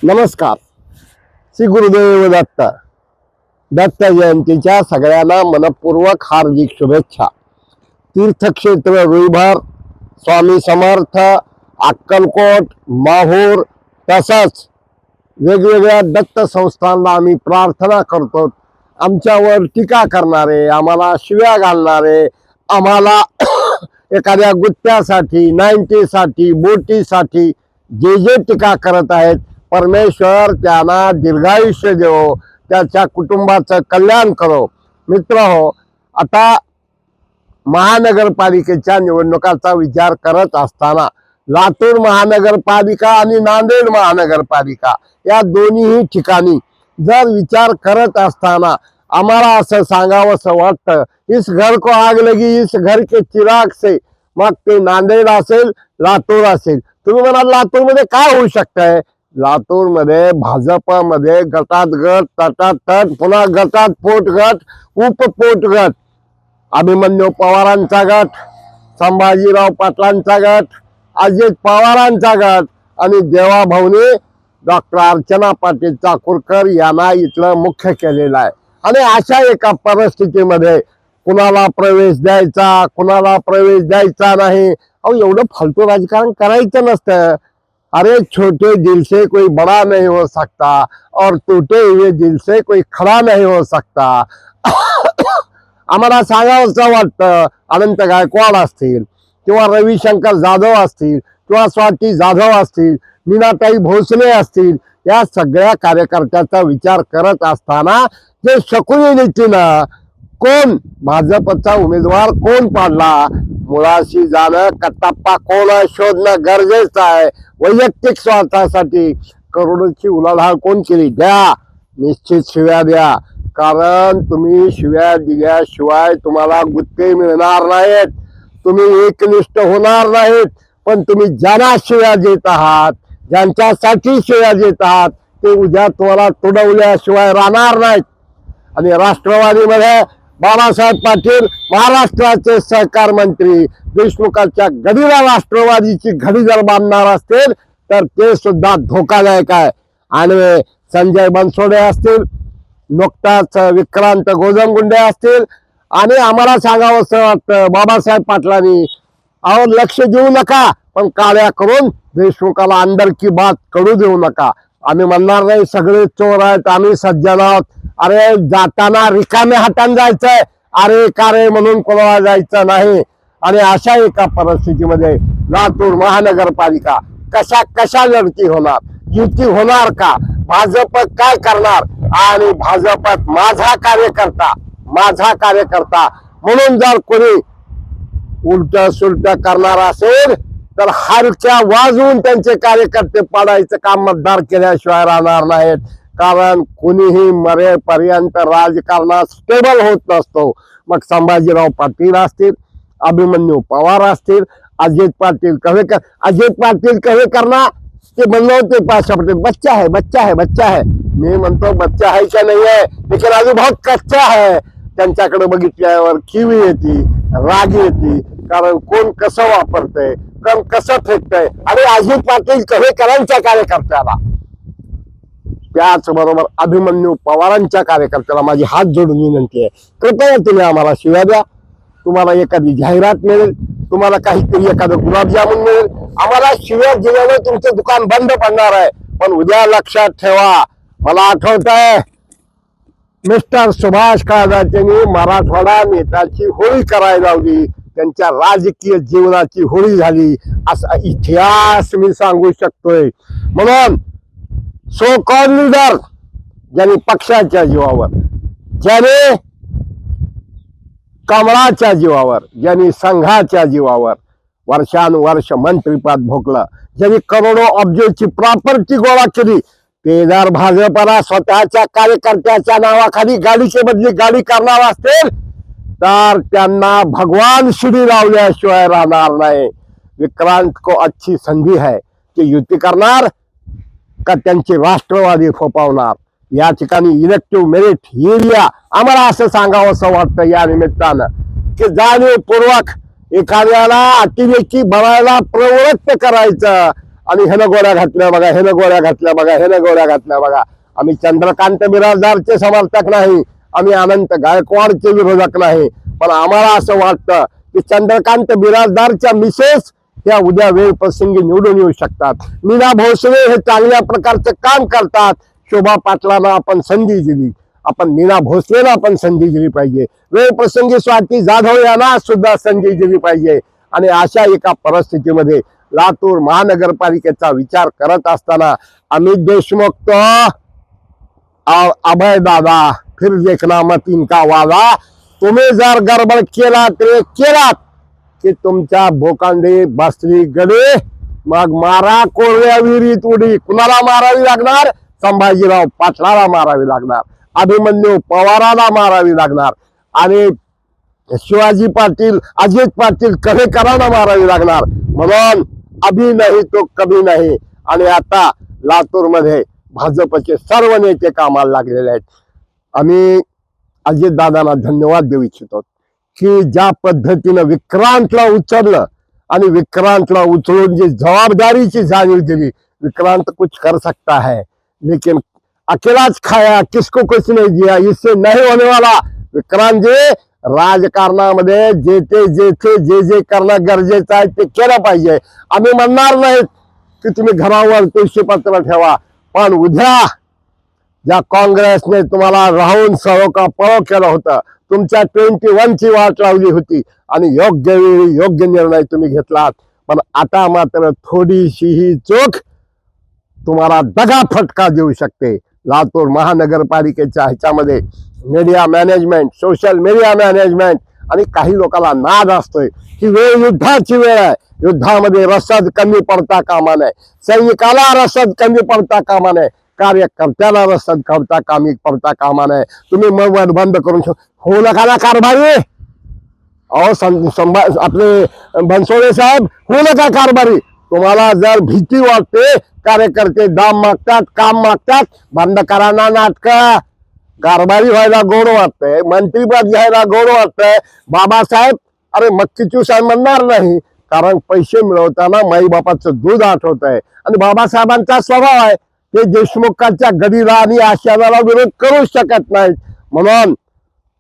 नमस्कार. श्री गुरुदेव दत्त. दत्त जयंतीच्या सगळ्यांना मनपूर्वक हार्दिक शुभेच्छा. तीर्थक्षेत्र रुईभर, स्वामी समर्थ, अक्कलकोट, माहूर तसंच वेगवेगळ्या दत्त संस्थांना आम्ही प्रार्थना करतो. आमच्यावर टीका करणारे, आम्हाला शिव्या घालणारे, आम्हाला एखाद्या गुत्त्यासाठी, 90साठी, बोटीसाठी जे जे टीका करत आहेत, परमेश्वर त्यांना दीर्घायुष्य देवो, त्याच्या कुटुंबाचं कल्याण करो. मित्रहो, आता महानगरपालिकेच्या निवडणुकाचा विचार करत असताना लातूर महानगरपालिका आणि नांदेड महानगरपालिका या दोन्ही ठिकाणी जर विचार करत असताना आम्हाला असं सांगावंसं वाटतं, इस घर को आग लगी इस घर के चिराग से. मग ते नांदेड असेल, लातूर असेल. तुम्ही म्हणाल लातूर मध्ये काय होऊ शकतंय? लातूर मध्ये भाजपमध्ये गटात गट, तटात तट, पुन्हा गटात पोट गट, उपपोट गट. अभिमन्यू पवारांचा गट, संभाजीराव पाटलांचा गट, अजित पवारांचा गट आणि देवाभाऊने डॉक्टर अर्चना पाटील चाकूरकर यांना इथलं मुख्य केलेलं आहे. आणि अशा एका परिस्थितीमध्ये कुणाला प्रवेश द्यायचा, कुणाला प्रवेश द्यायचा नाही, अहो एवढं फालतू राजकारण करायचं नसतं. अरे छोटे दिल से कोई बड़ा नहीं हो सकता और टूटे हुए दिल से कोई खड़ा नहीं हो सकता. आम्हाला सांगावंसं वाटतं, अनंत गायकवाड असतील किंवा रविशंकर जाधव असतील किंवा स्वाती जाधव असतील, मीनाताई भोसले असतील, या सगळ्या कार्यकर्त्याचा विचार करत असताना जे शकुनी नीतीनं कोण भाजपचा उमेदवार कोण पाडला, मुळाशी जाणं, कट्टाप्पा कोण शोधणं गरजेचं आहे. वैयक्तिक स्वार्थासाठी करोडोची उलाढाल कोण केली? द्या, निश्चित शिव्या द्या. कारण तुम्ही शिव्या दिल्याशिवाय तुम्हाला गुत्ते मिळणार नाहीत, तुम्ही एकनिष्ठ होणार नाहीत. पण तुम्ही ज्यांना शिव्या देत आहात, ज्यांच्यासाठी शिव्या देत आहात, ते उद्या तुम्हाला तुडवल्याशिवाय राहणार नाहीत. आणि राष्ट्रवादीमध्ये बाळासाहेब पाटील महाराष्ट्राचे सहकार मंत्री, देशमुखांच्या गडीला राष्ट्रवादीची घडी जर बांधणार असतील तर ते सुद्धा धोकादायक आहे. आणि संजय बनसोडे असतील, नुकताच विक्रांत गोजमगुंडे असतील, आणि आम्हाला सांगावंसं वाटतं बाबासाहेब पाटलांनी, अहो लक्ष देऊ नका, पण काळ्या करून देशमुखाला अंदर की बात कळू देऊ नका. आम्ही म्हणणार नाही सगळे चोर आहेत, आम्ही सज्जन आहोत. अरे जाताना रिकाम्या हाताने जायचंय, अरे कारे म्हणून कोणाला जायचं नाही. आणि अशा एका परिस्थितीमध्ये लातूर महानगरपालिका कशा लढती होणार, युती होणार का, भाजप काय करणार, आणि भाजपात माझा कार्यकर्ता म्हणून जर कोणी उलट सुलट करणार असेल तर हलक्या वाजवून त्यांचे कार्यकर्ते पाडायचं काम मतदार केल्याशिवाय राहणार नाहीत. कारण कुणीही मरेपर्यंत राजकारणात स्टेबल होत नसतो. मग संभाजीराव पाटील असतील, अभिमन्यू पवार असतील, अजित पाटील कव्हेकरना ते म्हणलं होते पाशा पटेल, बच्चा है. मी म्हणतो बच्चा है का नाही आहे, लेकिन अजून बहुत कच्चा है. त्यांच्याकडे बघितल्यावर किवी येते, राग येते. कारण कोण कसं वापरतंय, कोण कसं फेकतंय. आणि अजित पाटील कव्हेकरांच्या कार्यकर्त्याला, त्याचबरोबर अभिमन्यू पवारांच्या कार्यकर्त्याला माझी हात जोडून विनंती आहे, कृपया तुम्ही आम्हाला शिव्या द्या. तुम्हाला एखादी जाहिरात मिळेल, तुम्हाला काहीतरी एखादं गुलाबजामुन मिळेल, आम्हाला शिव्या दिल्याने तुमचं दुकान बंद पडणार आहे. पण उद्या लक्षात ठेवा, मला आठवत आहे मिस्टर सुभाष काळजांनी मराठवाडा नेत्याची होळी करायला लावली, त्यांच्या राजकीय जीवनाची होळी झाली, असा इतिहास मी सांगू शकतोय. म्हणून सो कॉल लीडर, ज्यांनी पक्षाच्या जीवावर, ज्याने कमळाच्या जीवावर, ज्यांनी संघाच्या जीवावर वर्षानुवर्ष मंत्रिपद भोगलं, ज्यांनी करोडो अब्जोची प्रॉपर्टी गोळा केली, ते जर भाजपला स्वतःच्या कार्यकर्त्याच्या नावाखाली गाडीच्या बदली गाडी करणार असतील तर त्यांना भगवान शिडी लावल्याशिवाय राहणार नाही. विक्रांत को अच्छी संधी है की युती करणार का त्यांची राष्ट्रवादी फोपावणार. या ठिकाणी इलेक्टिव्ह मेरिट एरिया आम्हाला असं सांगावंसं वाटतं या निमित्तानं की जाणीवपूर्वक एखाद्याला अतिरेकी बनायला प्रवृत्त करायचं आणि ह्यानं गोळ्या घातल्या बघा, ह्यानं गोळ्या घातल्या बघा, ह्यानं गोळ्या घातल्या बघा. आम्ही चंद्रकांत बिराजदारचे समर्थक नाही, आम्ही अनंत गायकवाडचे विरोधक नाही. पण आम्हाला असं वाटतं की चंद्रकांत बिराजदारच्या मिसेस त्या उद्या वेळ प्रसंगी निवडून येऊ शकतात. मीना भोसले हे चांगल्या प्रकारचं काम करतात. शोभा पाटलांना आपण संधी दिली, आपण मीना भोसलेला आपण संधी दिली पाहिजे. वेळ प्रसंगी स्वाती जाधव यांना सुद्धा संधी दिली पाहिजे. आणि अशा एका परिस्थितीमध्ये लातूर महानगरपालिकेचा विचार करत असताना अमित देशमुख तो अभय दादा फिर देखना मत इनका वादा, तुम्ही जर गडबड केला ते केलात की तुमच्या भोकांडे बसली गडे, मग मारा कोरड्या विहिरीत उडी. कुणाला मारावी लागणार? संभाजीराव पाटलाला मारावी लागणार, अभिमन्यू पवाराला मारावी लागणार, आणि शिवाजी पाटील अजित पाटील कडेकरांना मारावी लागणार. म्हणून अभी नाही तो कभी नाही. आणि आता लातूरमध्ये भाजपचे सर्व नेते कामाला लागलेले आहेत. आम्ही अजितदादांना धन्यवाद देऊ इच्छितो की ज्या पद्धतीनं विक्रांतला उचललं आणि विक्रांतला उचलून जी जबाबदारीची जाणीव दिली. विक्रांत कुछ कर सकता है लेकिन अकेलाच खाया किसको कुछ नहीं दिया, इससे नहीं होने वाला. विक्रांत जी, राजकारणामध्ये जेथे जेथे जे जे करणं गरजेचं आहे ते केलं पाहिजे. आम्ही म्हणणार नाहीत की तुम्ही घरावर तुळशीपत्र ठेवा, पण उद्या ज्या काँग्रेसने तुम्हाला राहून सळो का पळो केलं होतं, तुमच्या 21ची वाट लावली होती आणि योग्य वेळी योग्य निर्णय तुम्ही घेतलात. पण आता मात्र थोडीशी ही चूक तुम्हाला दगा फटका देऊ शकते. लातूर महानगरपालिकेच्या ह्याच्यामध्ये media management, social media management आणि काही लोकांना नाद असतोय. ही वेळ युद्धाची वेळ आहे. युद्धामध्ये रसद कमी पडता कामा नये, सैनिकाला रसद कमी पडता कामा नये, कार्यकर्त्याला रसद पडता कामा नये. तुम्ही मोबाईल बंद करून होऊ नका ना कारभारी. अहो आपले बनसोडे साहेब, होऊ नका कारभारी. तुम्हाला जर भीती वाटते, कार्यकर्ते दाम मागतात, काम मागतात, बंद करा ना नाटक. कारभारी व्हायला गोड वाटतंय, मंत्रीपद घ्यायला गोड वाटतंय. बाबासाहेब अरे मक्की चूस आहे म्हणणार नाही, कारण पैसे मिळवताना माई बापाचं दूध आठवत आहे. आणि बाबासाहेबांचा स्वभाव आहे ते देशमुखांच्या गडीला आणि आशाला विरोध करू शकत नाहीत. म्हणून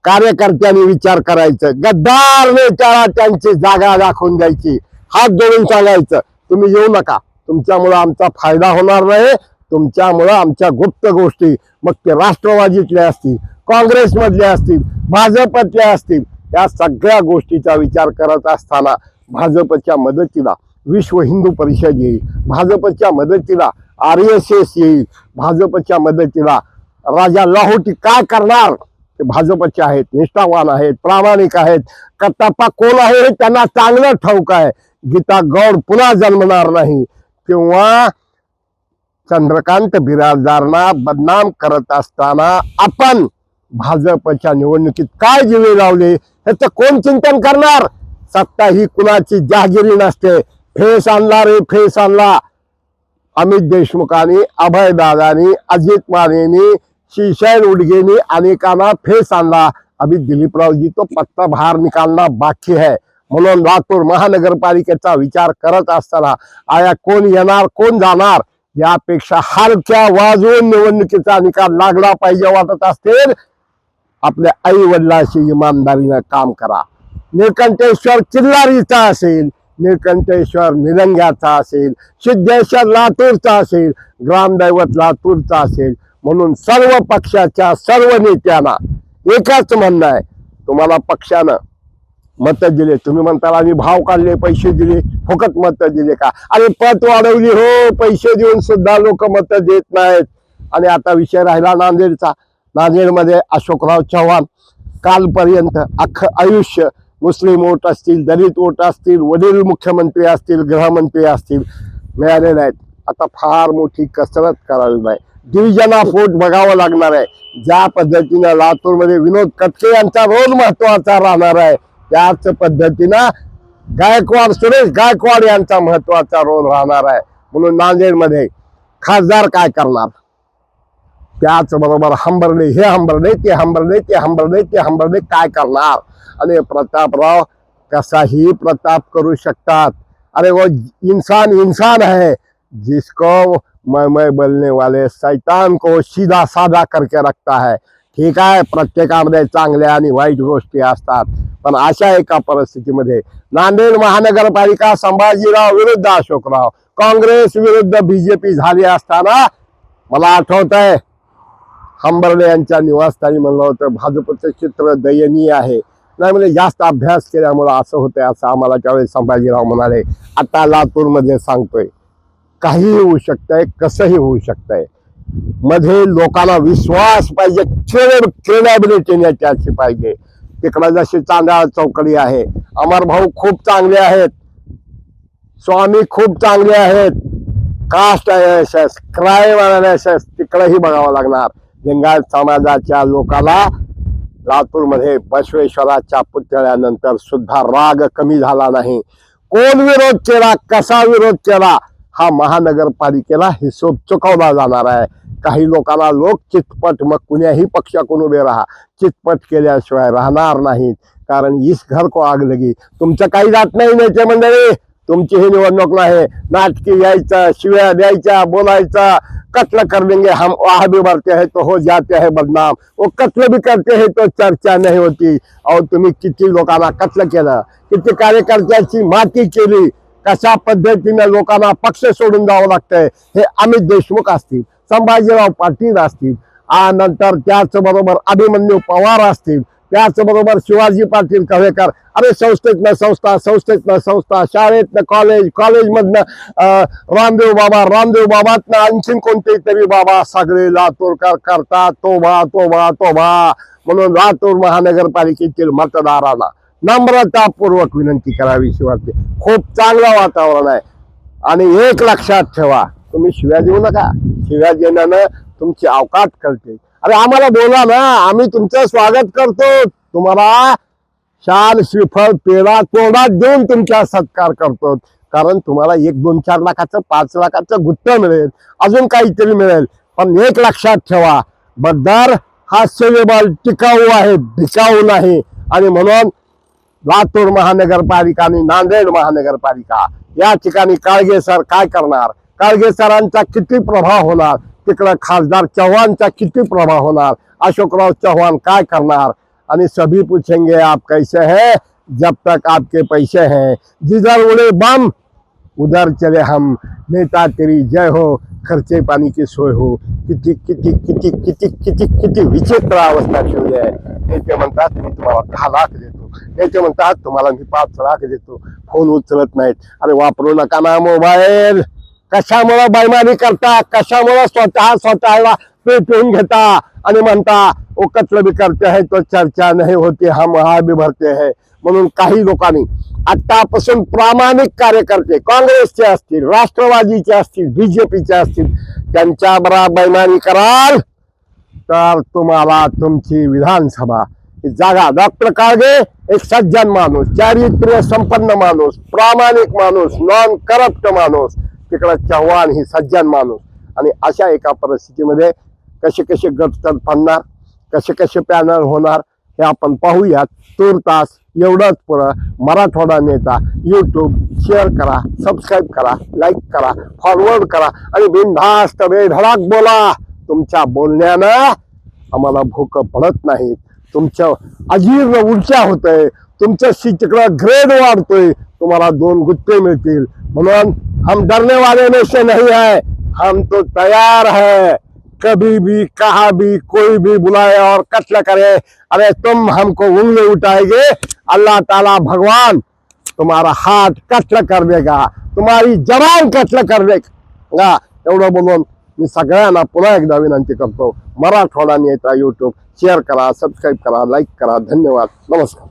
कार्यकर्त्यांनी विचार करायचं, गद्दार नेत्याला त्यांची जागा दाखवून द्यायची, हात जोडून सांगायचं तुम्ही येऊ नका, तुमच्यामुळे आमचा फायदा होणार नाही, तुमच्यामुळे आमच्या गुप्त गोष्टी, मग ते राष्ट्रवादीतल्या असतील, काँग्रेसमधल्या असतील, भाजपतल्या असतील, या सगळ्या गोष्टीचा विचार करत असताना भाजपच्या मदतीला विश्व हिंदू परिषद येईल, भाजपच्या मदतीला RSS येईल, भाजपच्या मदतीला राजा लाहोटी काय करणार ते भाजपचे आहेत, निष्ठावान आहेत, प्रामाणिक आहेत. कट्टाप्पा कोण आहे हे त्यांना चांगलं ठाऊक आहे. गीता गौड पुन्हा जन्मणार नाही किंवा चंद्रकांत बिराजदारांना बदनाम करत असताना आपण भाजपच्या निवडणुकीत काय जीवे लावले ह्याचं कोण चिंतन करणार. सत्ता ही कुणाची जहागिरी नसते. फेस आणला रे फेस आणला. अमित देशमुखांनी, अभयदादांनी, अजित मानेनी, शिशैल उडगेनी अनेकांना फेस आणला. अभी दिलीपराव जी तो पत्ता बाहर निकालना बाकी है. म्हणून लातूर महानगरपालिकेचा विचार करत असताना आया कोण येणार कोण जाणार यापेक्षा हलक्या वाजवून निवडणुकीचा निकाल लागला पाहिजे वाटत असतील, आपल्या आई वडिलांशी इमानदारीनं काम करा. निळकंठेश्वर किल्लारीचा असेल, निळकंठेश्वर निलंग्याचा असेल, सिद्धेश्वर लातूरचा असेल, ग्रामदैवत लातूरचा असेल. म्हणून सर्व पक्षाच्या सर्व नेत्यांना एकच म्हणणं आहे, तुम्हाला पक्षानं मत दिले, तुम्ही म्हणता आम्ही भाव काढले, पैसे दिले, फुकट मत दिले का? आणि पत वाढवली हो, पैसे देऊन सुद्धा लोक मत देत नाहीत. आणि आता विषय राहिला नांदेडचा. नांदेडमध्ये अशोकराव चव्हाण कालपर्यंत अख्खं आयुष्य मुस्लिम वोट असतील, दलित वोट असतील, वडील मुख्यमंत्री असतील, गृहमंत्री असतील मिळालेले आहेत. आता फार मोठी कसरत करावी आहे, डिव्हिजन ऑफ वोट बघावं लागणार आहे. ज्या पद्धतीनं लातूरमध्ये विनोद कटके यांचा रोल महत्वाचा राहणार आहे, त्याच पद्धतीनं गायकवाड, सुरेश गायकवाड यांचा महत्वाचा रोल राहणार आहे. म्हणून नांदेडमध्ये खासदार काय करणार, त्याचबरोबर हंबर्डे, हे हंबर्डे, ते हंबर्डे, ते हंबर्डे, ते हंबर्डे काय करणार. आणि प्रतापराव कसाही प्रताप करू शकतात. अरे वो इंसान इंसान है, जिसको मैं बोलने वाले शैतान को सीधा साधा करके रखता है. ठीक आहे, प्रत्येकामध्ये चांगल्या आणि वाईट गोष्टी असतात, पण अशा एका परिस्थितीमध्ये नांदेड महानगरपालिका संभाजीराव विरुद्ध अशोकराव, काँग्रेस विरुद्ध बीजेपी झाली असताना मला आठवत आहे हंबर्डे यांच्या निवासस्थानी म्हणलं होतं भाजपचं चित्र दयनीय आहे. नाही म्हणजे जास्त अभ्यास केल्यामुळे असं होतंय असं आम्हाला त्यावेळेस संभाजीराव म्हणाले. आता लातूरमध्ये सांगतोय काहीही होऊ शकतंय, कसंही होऊ शकतंय. मध्ये लोकांना विश्वास पाहिजे, क्रेडिबिलिटी त्याची पाहिजे. तिकडं जशी चांदाळ चौकडी आहे, अमर भाऊ खूप चांगले आहेत, स्वामी खूप चांगले आहेत, कास्ट अनालिसिस, क्राईम अनालिसिस तिकडंही बघावं लागणार. लिंगायत समाजाच्या लोकांना लातूरमध्ये बसवेश्वराच्या पुतळ्यानंतर सुद्धा राग कमी झाला नाही. कोण विरोध केला, कसा विरोध केला, हा महानगरपालिकेला हिशोब चुकवला जाणार आहे. काही लोकांना लोक चितपट, मग कुण्याही पक्षाकडून उभे राहा, चितपट केल्याशिवाय राहणार नाहीत. कारण इस घर को आग लगी. तुमचं काही जात नाही नेते मंडळी, तुमची ही निवडणूक नाही. नाटकी यायचं, शिव्या द्यायच्या, बोलायचं, कत्ल कर देंगे हम, वहां भी बढ़ते हैं तो हो जाते हैं बदनाम, वो कत्ल भी करते हैं तो चर्चा नहीं होती. और तुम्ही किती लोकांना कत्ल केलं, किती कार्यकर्त्यांची माती केली, कशा पद्धतीने लोकांना पक्ष सोडून जावं लागतंय. हे अमित देशमुख असतील, संभाजीराव पाटील असतील, नंतर त्याचबरोबर अभिमन्यू पवार असतील, त्याचबरोबर शिवाजी पाटील कव्हेकर. अरे संस्थेतनं संस्था, संस्थेतनं संस्था, शाळेतनं कॉलेज, कॉलेजमधनं रामदेव बाबातनं आणखीन कोणते तरी बाबा, सगळे लातूरकर करतात तोबा तोबा तोबा. म्हणून लातूर महानगरपालिकेतील मतदारांना नम्रतापूर्वक विनंती करावीशी वाटते. खूप चांगलं वातावरण आहे. आणि एक लक्षात ठेवा, तुम्ही शिव्या देऊ नका. शिव्या देण्यानं तुमची अवकात कळते. अरे आम्हाला बोला ना, आम्ही तुमचं स्वागत करतो. तुम्हाला शाल, श्रीफळ, पेढा तोंडात देऊन तुमचा सत्कार करतो. कारण तुम्हाला 1, 2, 4 लाखाचं, 5 लाखाचं गुत्त मिळेल, अजून काहीतरी मिळेल. पण एक लक्षात ठेवा, मतदार हा सेवेबल, टिकाऊ आहे, भिकाऊ नाही. आणि म्हणून लातूर महानगरपालिका आणि नांदेड महानगरपालिका या ठिकाणी काळगे सर काय करणार, काळगे सरांचा किती प्रभाव होणार, तिकडे खासदार चव्हाणचा किती प्रभाव होणार, अशोकराव चव्हाण काय करणार. आणि सभी पूछेंगे आप कैसे हैं, जब तक आपके पैसे हैं. जिधर उड़े बम उधर चले हम, नेता तेरी जय हो, खर्चे पाणी की सोय हो. किती किती किती किती किती किती विचित्र अवस्था ठेवली आहे. नेते म्हणतात मी तुम्हाला 10 लाख देतो, नेते म्हणतात तुम्हाला मी 5 लाख देतो, फोन उचलत नाहीत. अरे वापरू नका ना मोबाईल. कशामुळे बैमानी करता, कशामुळे स्वतःला पेटवून घेता आणि म्हणता वो कत्ल भी करते हैं तो चर्चा नहीं होती, हम वहां भी भरते हैं. म्हणून काही लोकांनी आतापासून प्रामाणिक कार्यकर्ते, काँग्रेसचे असतील, राष्ट्रवादीचे असतील, बीजेपीचे असतील, त्यांच्या बरोबर बैमानी कराल तर तुम्हाला तुमची विधानसभा जागा. डॉक्टर काळगे एक सज्जन माणूस, चारित्र्य संपन्न माणूस, प्रामाणिक माणूस, नॉन करप्ट माणूस. तिकडे चव्हाण ही सज्जन माणूस. आणि अशा एका परिस्थितीमध्ये कसे कसे गट पडणार, कसे कसे पॅनल होणार हे आपण पाहूयात. तूर्तास एवढंच पुरं. मराठवाडा नेता यूट्यूब शेअर करा, सबस्क्राईब करा, लाईक करा, फॉरवर्ड करा आणि बिनधास्त बेधडक बोला. तुमच्या बोलण्यानं आम्हाला भूक पडत नाही. तुमचं अजीर्ण ऊर्जा होतंय, तुमचं तिकडं ग्रेड वाढतोय, तुम्हाला 2 गुत्ते मिळतील. म्हणून हम डरने वाले में से नहीं है, हम तो तैयार है. कभी भी कहा भी कोई भी बुलाए और कत्ल करे, अरे तुम हमको उंगली उठाएंगे, अल्लाह ताला भगवान तुम्हारा हाथ कत्ल कर देगा, तुम्हारी जबान कत्ल कर देगा. एवढं बोलून मी सगळ्यांना पुन्हा एकदा विनंती करतो, मराठवाडा नेता यूट्यूब शेअर करा, सबस्क्राईब करा, लाईक करा. धन्यवाद, नमस्कार.